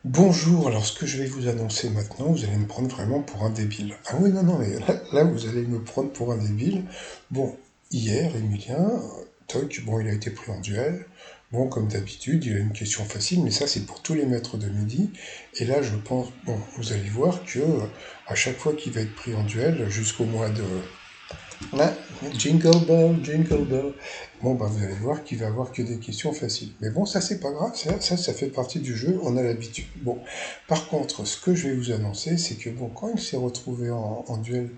Bonjour, alors ce que je vais vous annoncer maintenant, vous allez me prendre vraiment pour un débile. Ah oui, non, non, mais là, vous allez me prendre pour un débile. Bon, hier, Emilien, toc, bon, il a été pris en duel. Bon, comme d'habitude, il a une question facile, mais ça, c'est pour tous les maîtres de midi. Et là, je pense, bon, vous allez voir que à chaque fois qu'il va être pris en duel, jusqu'au mois de ah, jingle bell, jingle bell. Bon, bah, vous allez voir qu'il va avoir que des questions faciles. Mais bon, ça, c'est pas grave. Ça fait partie du jeu. On a l'habitude. Bon. Par contre, ce que je vais vous annoncer, c'est que bon, quand il s'est retrouvé en duel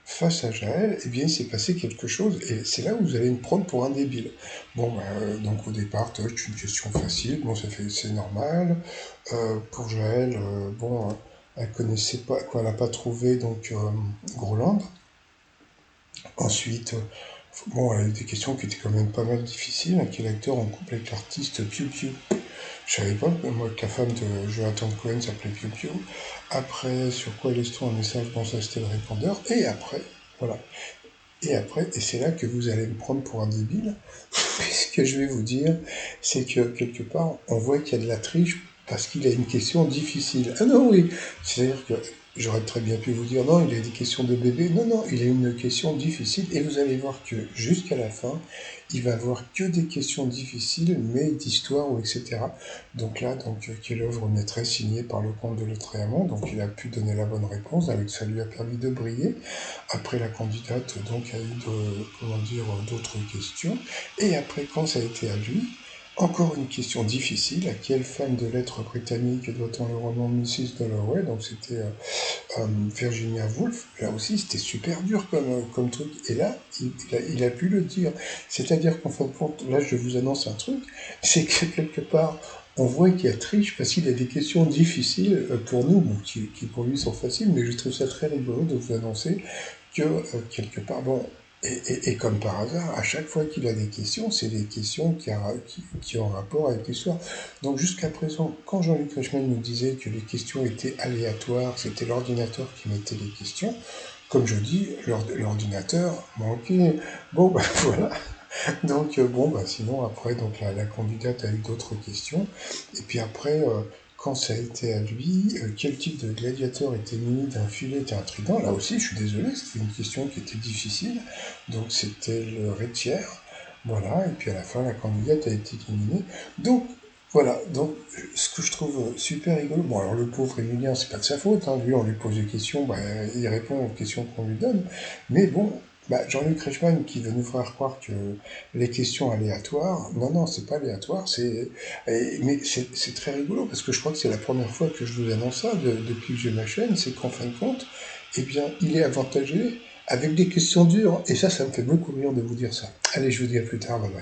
face à Jaël, eh bien, il s'est passé quelque chose. Et c'est là où vous allez me prendre pour un débile. Bon, bah, donc au départ, touch, une question facile. Bon, c'est normal. Pour Jaël, bon, elle connaissait pas, quoi, elle n'a pas trouvé, donc, Groland. Ensuite, bon, elle a eu des questions qui étaient quand même pas mal difficiles. Quel acteur en couple avec l'artiste Piu Piu? Je savais pas, moi, que la femme de Jonathan Cohen s'appelait Piu Piu. Après, sur quoi laisse-t-on un message? Bon, ça c'était le répondeur. Et après, voilà. Et après, et c'est là que vous allez me prendre pour un débile. Ce que je vais vous dire, c'est que quelque part, on voit qu'il y a de la triche parce qu'il a une question difficile. Ah non, oui, c'est-à-dire que j'aurais très bien pu vous dire non, il a des questions de bébé. Non, non, il a une question difficile et vous allez voir que jusqu'à la fin, il va avoir que des questions difficiles, mais d'histoire ou etc. Donc là, donc, quelle œuvre maîtresse signée par le comte de Lautréamont. Donc il a pu donner la bonne réponse, avec ça lui a permis de briller. Après, la candidate donc a eu comment dire, d'autres questions. Et après, quand ça a été à lui, encore une question difficile. À quelle femme de lettres britannique doit-on le roman Mrs. Dalloway? Donc c'était Virginia Woolf. Là aussi, c'était super dur comme truc. Et là, il a pu le dire. C'est-à-dire qu'en fin de compte, là, je vous annonce un truc, c'est que quelque part, on voit qu'il y a triche parce qu'il a des questions difficiles pour nous, bon, qui pour lui sont faciles, mais je trouve ça très rigolo de vous annoncer que quelque part, bon, et comme par hasard, à chaque fois qu'il a des questions, c'est des questions qui ont rapport avec l'histoire. Donc jusqu'à présent, quand Jean-Luc Reichmann nous disait que les questions étaient aléatoires, c'était l'ordinateur qui mettait les questions, comme je dis, l'ordinateur manquait. Bon, ben voilà. Donc, bon, bah, sinon, après, donc, la candidate a eu d'autres questions. Et puis après, quand ça a été à lui, quel type de gladiateur était muni d'un filet et un trident? Là aussi, je suis désolé, c'était une question qui était difficile. Donc, c'était le rétiaire. Voilà, et puis à la fin, la candidate a été éliminée. Donc, voilà, donc ce que je trouve super rigolo, bon alors le pauvre Emilien, c'est pas de sa faute, hein, lui on lui pose des questions, bah, il répond aux questions qu'on lui donne, mais bon, bah, Jean-Luc Reichmann qui veut nous faire croire que les questions aléatoires, non, non, c'est pas aléatoire, mais c'est très rigolo parce que je crois que c'est la première fois que je vous annonce ça depuis que j'ai ma chaîne, c'est qu'en fin de compte, eh bien, il est avantagé avec des questions dures, et ça me fait beaucoup rire de vous dire ça. Allez, je vous dis à plus tard, bye bye.